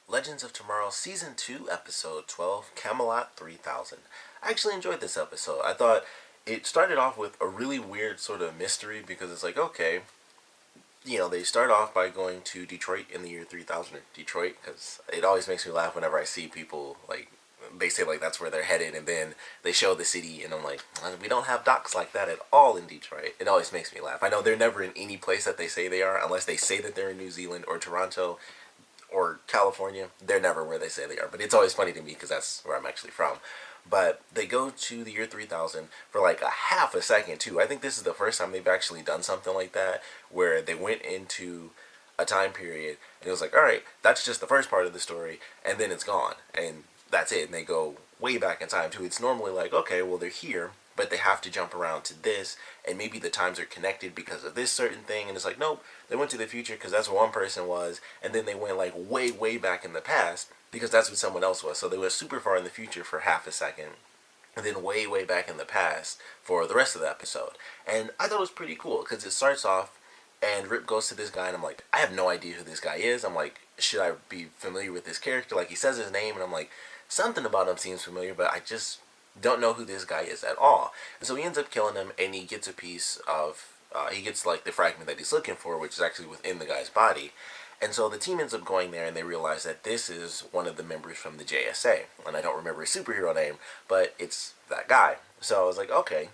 Legends of Tomorrow Season 2, Episode 12, Camelot 3000. I actually enjoyed this episode. I thought it started off with a really weird sort of mystery because it's like, okay, they start off by going to Detroit in the year 3000, Detroit, because it always makes me laugh whenever I see people, like, they say, like, that's where they're headed, and then they show the city, and I'm like, we don't have docks like that at all in Detroit. It always makes me laugh. I know they're never in any place that they say they are, unless they say that they're in New Zealand or Toronto or California. They're never where they say they are, but it's always funny to me because that's where I'm actually from. But they go to the year 3000 for like a half a second too. I think this is the first time they've actually done something like that, where they went into a time period and it was like, all right, that's just the first part of the story, and then it's gone, and that's it. And they go way back in time too. It's normally like, okay, well, they're here, but they have to jump around to this, and maybe the times are connected because of this certain thing, and it's like, nope, they went to the future because that's where one person was, and then they went like way, way back in the past because that's what someone else was. So they were super far in the future for half a second, and then way, way back in the past for the rest of the episode. And I thought it was pretty cool because it starts off, and Rip goes to this guy, and I'm like, I have no idea who this guy is. I'm like, should I be familiar with this character? Like, he says his name, and I'm like, something about him seems familiar, but I just don't know who this guy is at all. And so he ends up killing him, and he gets a piece of, he gets like the fragment that he's looking for, which is actually within the guy's body. And so the team ends up going there, and they realize that this is one of the members from the JSA. And I don't remember his superhero name, but it's that guy. So I was like, okay,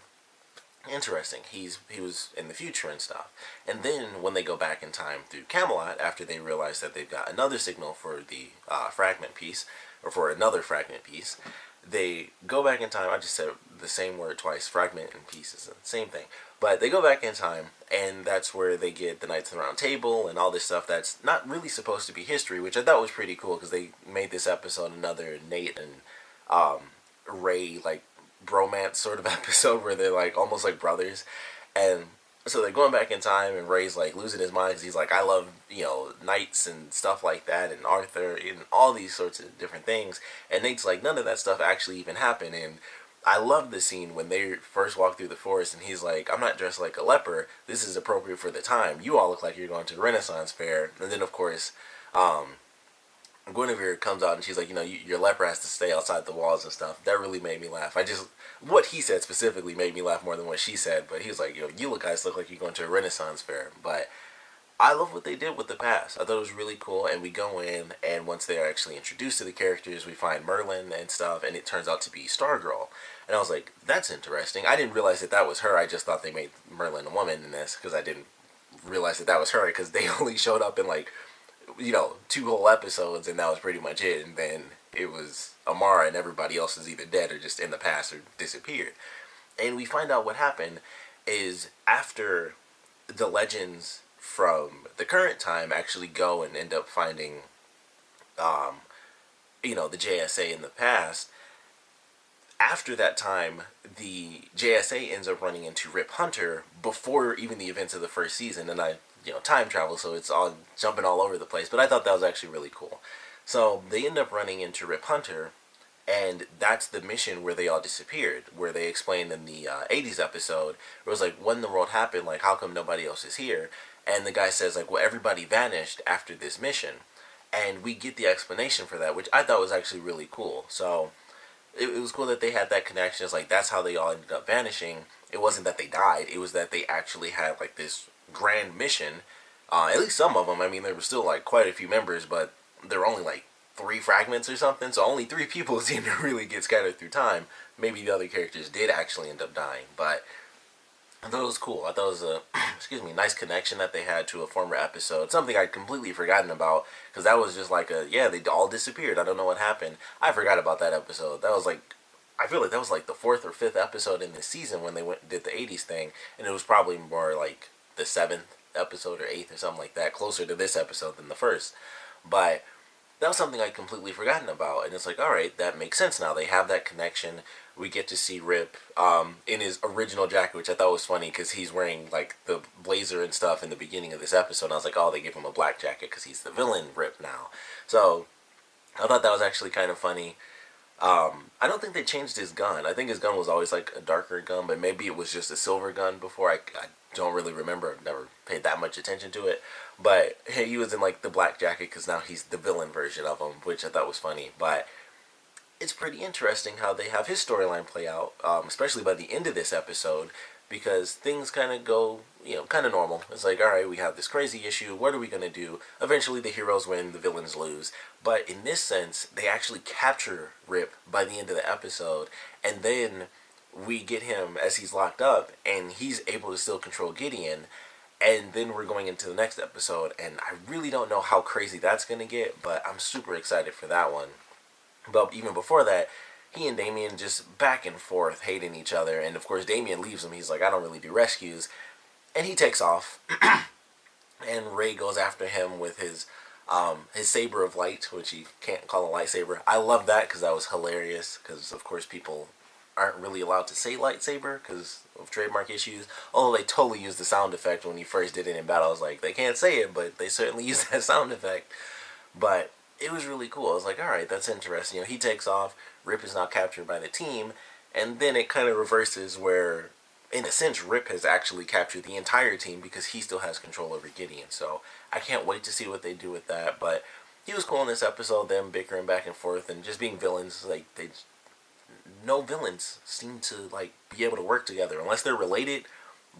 interesting. He was in the future and stuff. And then when they go back in time through Camelot, after they realize that they've got another signal for the fragment piece, or for another fragment piece, they go back in time. I just said the same word twice. Fragment and piece is the same thing. But they go back in time, and that's where they get the Knights of the Round Table and all this stuff that's not really supposed to be history, which I thought was pretty cool because they made this episode another Nate and Ray like bromance sort of episode where they're like almost like brothers. And so they're going back in time, and Ray's like losing his mind because he's like, I love, knights and stuff like that, and Arthur and all these sorts of different things. And Nate's like, none of that stuff actually even happened. And I love the scene when they first walk through the forest, and he's like, I'm not dressed like a leper. This is appropriate for the time. You all look like you're going to a Renaissance fair. And then of course, Guinevere comes out, and she's like, your leper has to stay outside the walls and stuff. That really made me laugh. What he said specifically made me laugh more than what she said, but he was like, you guys look like you're going to a Renaissance fair. But I love what they did with the past. I thought it was really cool, and we go in, and once they are actually introduced to the characters, we find Merlin and stuff, and it turns out to be Stargirl. And I was like, that's interesting. I didn't realize that was her. I just thought they made Merlin a woman in this, because I didn't realize that was her, because they only showed up in like, two whole episodes, and that was pretty much it. And then it was Amara, and everybody else is either dead or just in the past or disappeared. And we find out what happened is after the legends from the current time actually go and end up finding, the JSA in the past. After that time, the JSA ends up running into Rip Hunter before even the events of the first season, and time travel, so it's all jumping all over the place. But I thought that was actually really cool. So they end up running into Rip Hunter, and that's the mission where they all disappeared, where they explained in the 80s episode, it was like, when the world happened, like, how come nobody else is here? And the guy says, like, well, everybody vanished after this mission. And we get the explanation for that, which I thought was actually really cool. So it was cool that they had that connection. It's like, that's how they all ended up vanishing. It wasn't that they died. It was that they actually had, like, this grand mission. At least some of them. I mean, there were still, like, quite a few members, but there were only, like, 3 fragments or something. So only 3 people seemed to really get scattered through time. Maybe the other characters did actually end up dying, but I thought it was cool. I thought it was a nice connection that they had to a former episode. Something I'd completely forgotten about, because that was just like they all disappeared. I don't know what happened. I forgot about that episode. That was like, I feel like that was like the 4th or 5th episode in this season when they went and did the 80s thing, and it was probably more like the 7th episode or 8th or something like that, closer to this episode than the first. But that was something I'd completely forgotten about, and it's like, alright, that makes sense now. They have that connection. We get to see Rip in his original jacket, which I thought was funny because he's wearing like the blazer and stuff in the beginning of this episode. And I was like, oh, they give him a black jacket because he's the villain Rip now. So I thought that was actually kind of funny. I don't think they changed his gun. I think his gun was always like a darker gun, but maybe it was just a silver gun before. I don't really remember. I've never paid that much attention to it. But hey, he was in like the black jacket because now he's the villain version of him, which I thought was funny. But it's pretty interesting how they have his storyline play out, especially by the end of this episode, because things kind of go, kind of normal. It's like, all right, we have this crazy issue. What are we going to do? Eventually, the heroes win, the villains lose. But in this sense, they actually capture Rip by the end of the episode, and then we get him as he's locked up, and he's able to still control Gideon. And then we're going into the next episode, and I really don't know how crazy that's going to get, but I'm super excited for that one. But even before that, he and Damien just back and forth hating each other. And of course, Damien leaves him. He's like, I don't really do rescues. And he takes off. And Ray goes after him with his saber of light, which he can't call a lightsaber. I love that because that was hilarious. Because, of course, people aren't really allowed to say lightsaber because of trademark issues. Although they totally used the sound effect when he first did it in battle. I was like, they can't say it, but they certainly used that sound effect. But it was really cool. I was like, alright, that's interesting. He takes off, Rip is now captured by the team, and then it kind of reverses where, in a sense, Rip has actually captured the entire team because he still has control over Gideon. So I can't wait to see what they do with that. But he was cool in this episode, them bickering back and forth and just being villains. Like, no villains seem to like be able to work together unless they're related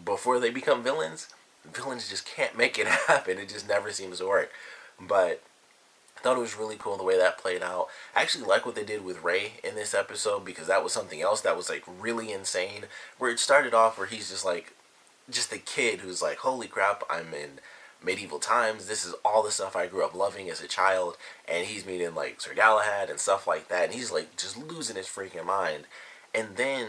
before they become villains. Villains just can't make it happen. It just never seems to work. But I thought it was really cool the way that played out. I actually like what they did with Ray in this episode because that was something else that was like really insane. Where it started off where he's just like, just a kid who's like, holy crap, I'm in medieval times. This is all the stuff I grew up loving as a child. And he's meeting like Sir Galahad and stuff like that. And he's like just losing his freaking mind. And then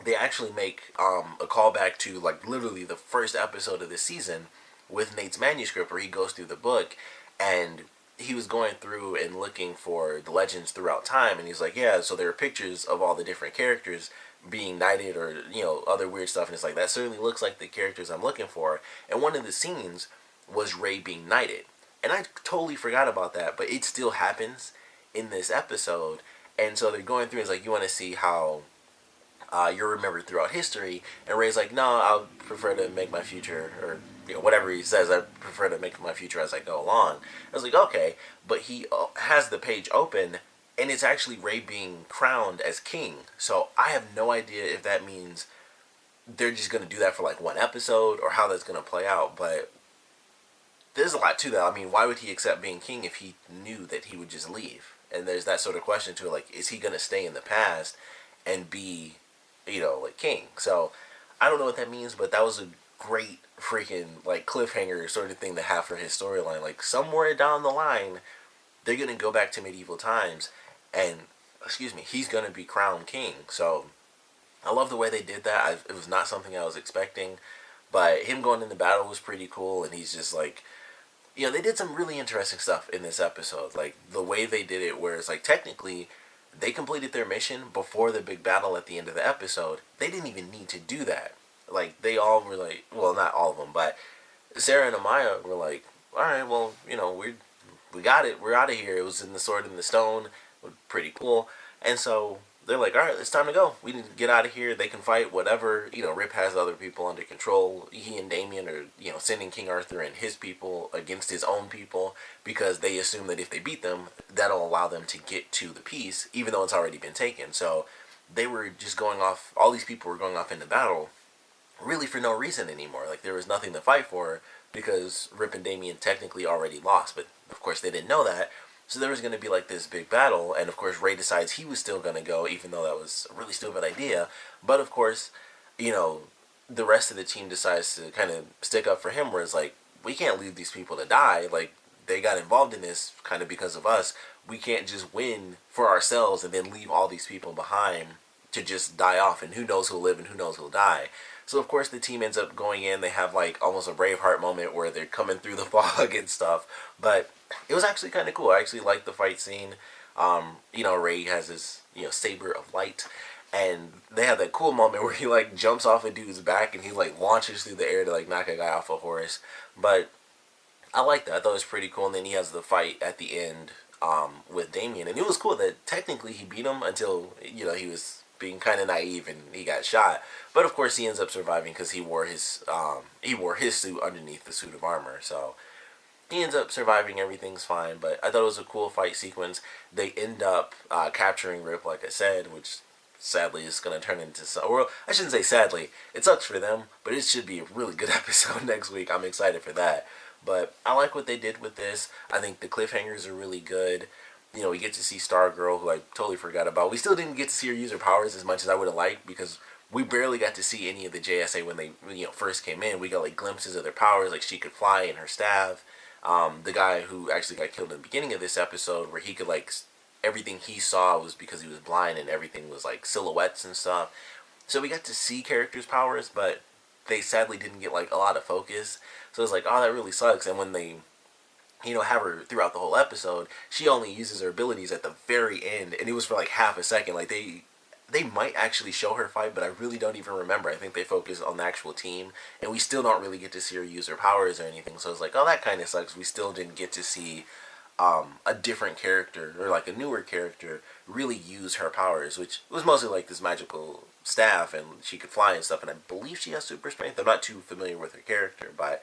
they actually make a callback to like literally the first episode of this season with Nate's manuscript where he goes through the book and he was going through and looking for the legends throughout time, and he's like, yeah, so there are pictures of all the different characters being knighted or, other weird stuff, and it's like, that certainly looks like the characters I'm looking for. And one of the scenes was Ray being knighted. And I totally forgot about that, but it still happens in this episode. And so they're going through, it's like, you want to see how you're remembered throughout history, and Ray's like, no, I'll prefer to make my future, or whatever he says, I prefer to make my future as I go along. I was like, okay, but he has the page open, and it's actually Ray being crowned as king. So I have no idea if that means they're just going to do that for like one episode, or how that's going to play out, but there's a lot to that. I mean, why would he accept being king if he knew that he would just leave? And there's that sort of question to it, like, is he going to stay in the past and be like king? So I don't know what that means, but that was a great freaking like cliffhanger sort of thing to have for his storyline. Like somewhere down the line, they're gonna go back to medieval times, and he's gonna be crowned king. So I love the way they did that. It was not something I was expecting, but him going into battle was pretty cool, and he's just like, they did some really interesting stuff in this episode. Like the way they did it, where it's like technically they completed their mission before the big battle at the end of the episode. They didn't even need to do that. Like, they all were like, well, not all of them, but Sarah and Amaya were like, alright, well, we got it. We're out of here. It was in the Sword in the Stone. Pretty cool. And so they're like, alright, it's time to go. We need to get out of here. They can fight whatever. Rip has other people under control. He and Damien are, sending King Arthur and his people against his own people because they assume that if they beat them, that'll allow them to get to the peace, even though it's already been taken. So they were just going off, all these people were going off into battle really for no reason anymore. Like, there was nothing to fight for because Rip and Damien technically already lost, but of course they didn't know that. So there was going to be like this big battle, and of course Ray decides he was still going to go, even though that was a really stupid idea. But of course, the rest of the team decides to kind of stick up for him, where it's like, we can't leave these people to die. Like, they got involved in this kind of because of us. We can't just win for ourselves and then leave all these people behind to just die off, and who knows who'll live and who knows who'll die. So of course the team ends up going in. They have like almost a Braveheart moment where they're coming through the fog and stuff. But it was actually kind of cool. I actually liked the fight scene. Ray has his saber of light, and they have that cool moment where he like jumps off a dude's back and he like launches through the air to like knock a guy off a horse. But I like that. I thought it was pretty cool. And then he has the fight at the end with Damien, and it was cool that technically he beat him until he was being kind of naive and he got shot. But of course he ends up surviving because he wore his suit underneath the suit of armor. So he ends up surviving. Everything's fine. But I thought it was a cool fight sequence. They end up capturing Rip, like I said, which sadly is going to turn into some. Well, I shouldn't say sadly. It sucks for them, but it should be a really good episode next week. I'm excited for that. But I like what they did with this. I think the cliffhangers are really good. We get to see Stargirl, who I totally forgot about. We still didn't get to see her use her powers as much as I would have liked because we barely got to see any of the JSA when they first came in. We got like glimpses of their powers, like she could fly in her staff. The guy who actually got killed in the beginning of this episode, where he could like everything he saw was because he was blind and everything was like silhouettes and stuff. So we got to see characters' powers, but they sadly didn't get like a lot of focus. So it's like, oh, that really sucks. And when they, have her throughout the whole episode, she only uses her abilities at the very end, and it was for like half a second. Like they might actually show her fight, but I really don't even remember. I think they focus on the actual team, and we still don't really get to see her use her powers or anything. So it's like, oh, that kind of sucks. We still didn't get to see a different character or like a newer character really use her powers, which was mostly like this magical staff, and she could fly and stuff. And I believe she has super strength. I'm not too familiar with her character, but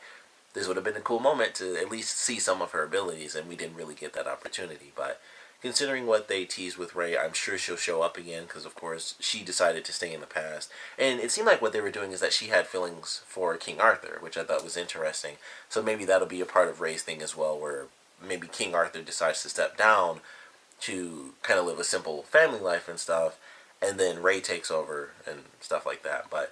this would have been a cool moment to at least see some of her abilities, and we didn't really get that opportunity. But considering what they teased with Rey, I'm sure she'll show up again because, of course, she decided to stay in the past. And it seemed like what they were doing is that she had feelings for King Arthur, which I thought was interesting. So maybe that'll be a part of Rey's thing as well, where maybe King Arthur decides to step down to kind of live a simple family life and stuff, and then Rey takes over and stuff like that. But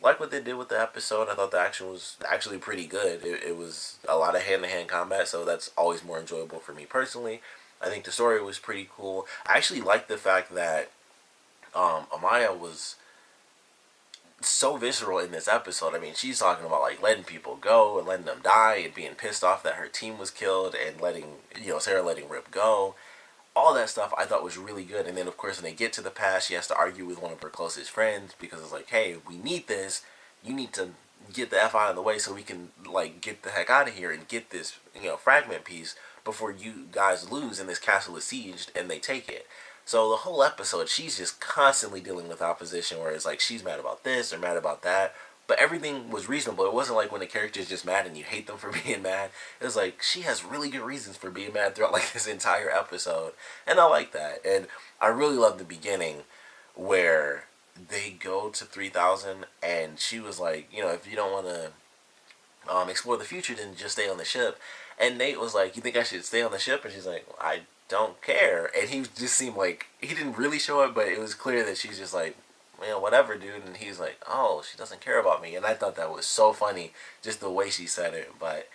like what they did with the episode, I thought the action was actually pretty good. It was a lot of hand-to-hand combat, so that's always more enjoyable for me personally. I think the story was pretty cool. I actually liked the fact that Amaya was so visceral in this episode. I mean, she's talking about like letting people go and letting them die and being pissed off that her team was killed and letting Sarah letting Rip go. All that stuff I thought was really good. And then of course when they get to the past, she has to argue with one of her closest friends because it's like, hey, we need this. You need to get the F out of the way so we can like get the heck out of here and get this fragment piece before you guys lose and this castle is sieged and they take it. So the whole episode, she's just constantly dealing with opposition, where it's like she's mad about this or mad about that. But everything was reasonable. It wasn't like when the character's just mad and you hate them for being mad. It was like she has really good reasons for being mad throughout like this entire episode. And I like that. And I really love the beginning where they go to 3000 and she was like, if you don't want to explore the future, then just stay on the ship. And Nate was like, you think I should stay on the ship? And she's like, well, I don't care. And he just seemed like he didn't really show it, but it was clear that she's just like, whatever, dude. And he's like, oh, she doesn't care about me. And I thought that was so funny, just the way she said it. But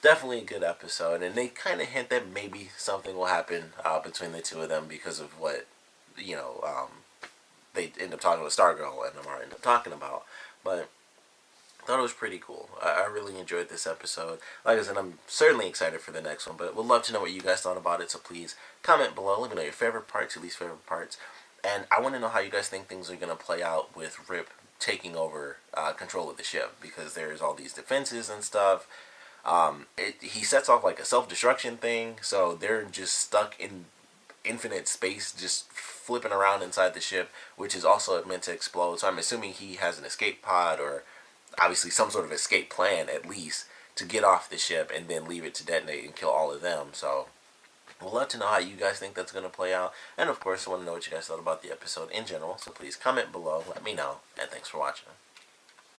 definitely a good episode. And they kind of hint that maybe something will happen between the two of them because of what, they end up talking with Stargirl and Amara end up talking about. But I thought it was pretty cool. I really enjoyed this episode. Like I said, I'm certainly excited for the next one, but would love to know what you guys thought about it, so please comment below. Let me know your favorite parts, your least favorite parts. And I want to know how you guys think things are going to play out with Rip taking over control of the ship, because there's all these defenses and stuff. He sets off like a self-destruction thing, so they're just stuck in infinite space, just flipping around inside the ship, which is also meant to explode. So I'm assuming he has an escape pod, or obviously some sort of escape plan at least, to get off the ship and then leave it to detonate and kill all of them. So we'd love to know how you guys think that's going to play out. And of course, I want to know what you guys thought about the episode in general. So please comment below, let me know, and thanks for watching.